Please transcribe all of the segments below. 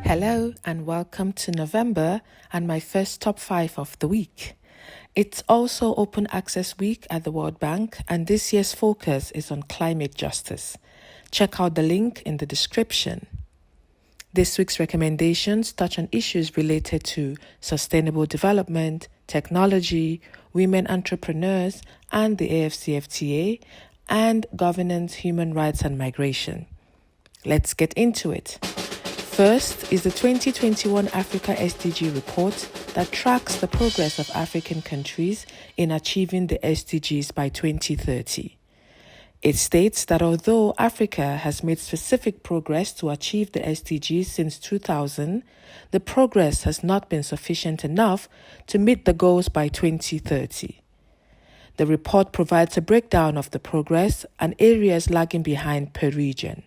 Hello and welcome to November and my first top 5 of the week. It's also Open Access Week at the World Bank, and this year's focus is on climate justice. Check out the link in the description. This week's recommendations touch on issues related to sustainable development, technology, women entrepreneurs, and the AFCFTA, and governance, human rights, and migration. Let's get into it. First is the 2021 Africa SDG report that tracks the progress of African countries in achieving the SDGs by 2030. It states that although Africa has made specific progress to achieve the SDGs since 2000, the progress has not been sufficient enough to meet the goals by 2030. The report provides a breakdown of the progress and areas lagging behind per region.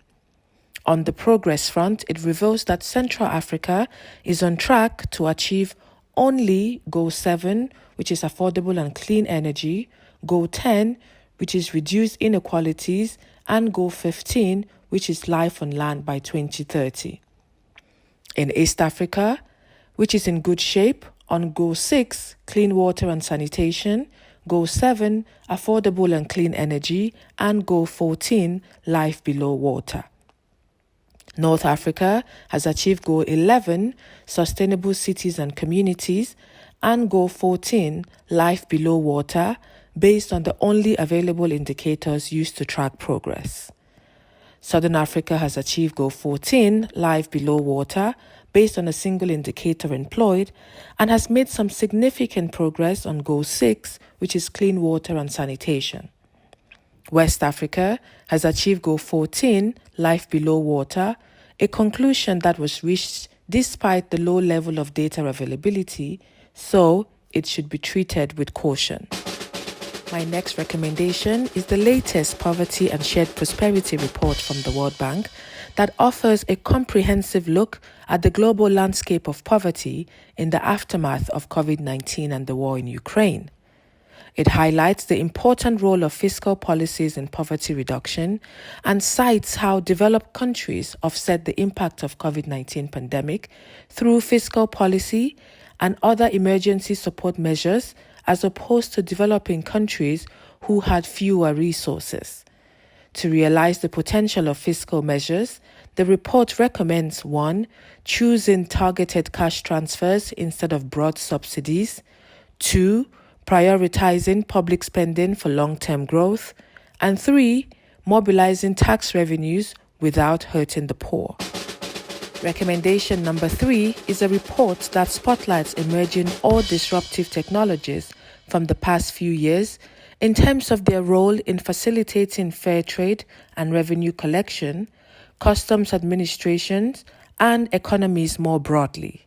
On the progress front, it reveals that Central Africa is on track to achieve only Goal 7, which is affordable and clean energy, Goal 10, which is reduced inequalities, and Goal 15, which is life on land by 2030. In East Africa, which is in good shape, on Goal 6, clean water and sanitation, Goal 7, affordable and clean energy, and Goal 14, life below water. North Africa has achieved Goal 11, Sustainable Cities and Communities, and Goal 14, Life Below Water, based on the only available indicators used to track progress. Southern Africa has achieved Goal 14, Life Below Water, based on a single indicator employed, and has made some significant progress on Goal 6, which is Clean Water and Sanitation. West Africa has achieved Goal 14, Life Below Water, a conclusion that was reached despite the low level of data availability, so it should be treated with caution. My next recommendation is the latest Poverty and Shared Prosperity report from the World Bank that offers a comprehensive look at the global landscape of poverty in the aftermath of COVID-19 and the war in Ukraine. It highlights the important role of fiscal policies in poverty reduction and cites how developed countries offset the impact of COVID-19 pandemic through fiscal policy and other emergency support measures as opposed to developing countries who had fewer resources. To realize the potential of fiscal measures, the report recommends 1. Choosing targeted cash transfers instead of broad subsidies, 2. Prioritizing public spending for long-term growth, and 3. Mobilizing tax revenues without hurting the poor. Recommendation number 3 is a report that spotlights emerging or disruptive technologies from the past few years in terms of their role in facilitating fair trade and revenue collection, customs administrations, and economies more broadly.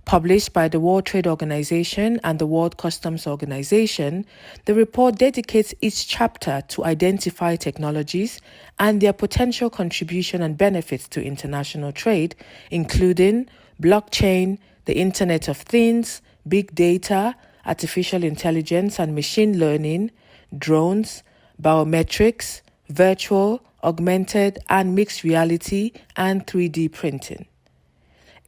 Published by the World Trade Organization and the World Customs Organization, the report dedicates each chapter to identify technologies and their potential contribution and benefits to international trade, including blockchain, the Internet of Things, big data, artificial intelligence and machine learning, drones, biometrics, virtual, augmented and mixed reality, and 3D printing.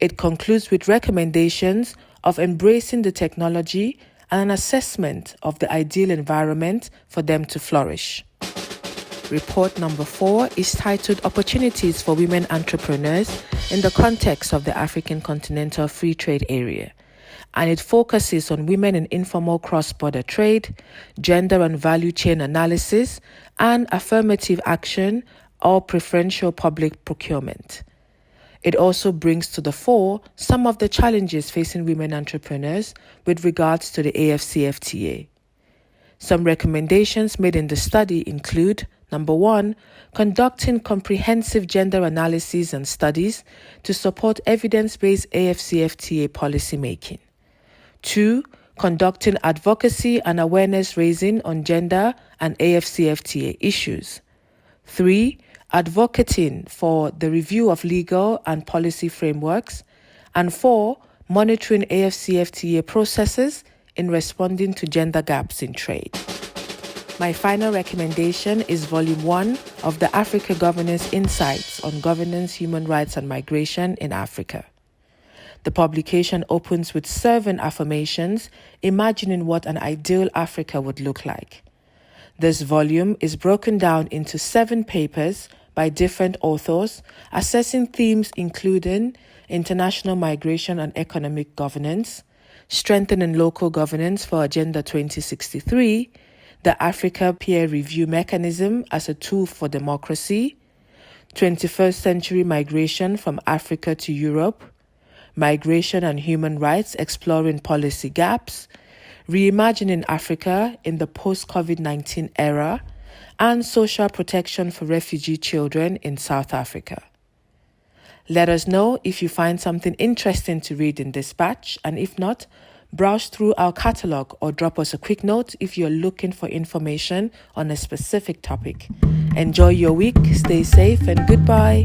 It concludes with recommendations of embracing the technology and an assessment of the ideal environment for them to flourish. Report number 4 is titled Opportunities for Women Entrepreneurs in the Context of the African Continental Free Trade Area, and it focuses on women in informal cross-border trade, gender and value chain analysis, and affirmative action or preferential public procurement. It also brings to the fore some of the challenges facing women entrepreneurs with regards to the AFCFTA. Some recommendations made in the study include, number 1, conducting comprehensive gender analyses and studies to support evidence-based AFCFTA policymaking. 2, conducting advocacy and awareness raising on gender and AFCFTA issues. 3, advocating for the review of legal and policy frameworks, and 4, monitoring AFCFTA processes in responding to gender gaps in trade. My final recommendation is Volume 1 of the Africa Governance Insights on Governance, Human Rights and Migration in Africa. The publication opens with 7 affirmations, imagining what an ideal Africa would look like. This volume is broken down into 7 papers by different authors, assessing themes including international migration and economic governance, strengthening local governance for Agenda 2063, the Africa Peer Review Mechanism as a tool for democracy, 21st century migration from Africa to Europe, migration and human rights exploring policy gaps, reimagining Africa in the post-COVID-19 era, and social protection for refugee children in South Africa. Let us know if you find something interesting to read in this batch, and if not, browse through our catalog or drop us a quick note if you're looking for information on a specific topic. Enjoy your week, stay safe, and goodbye.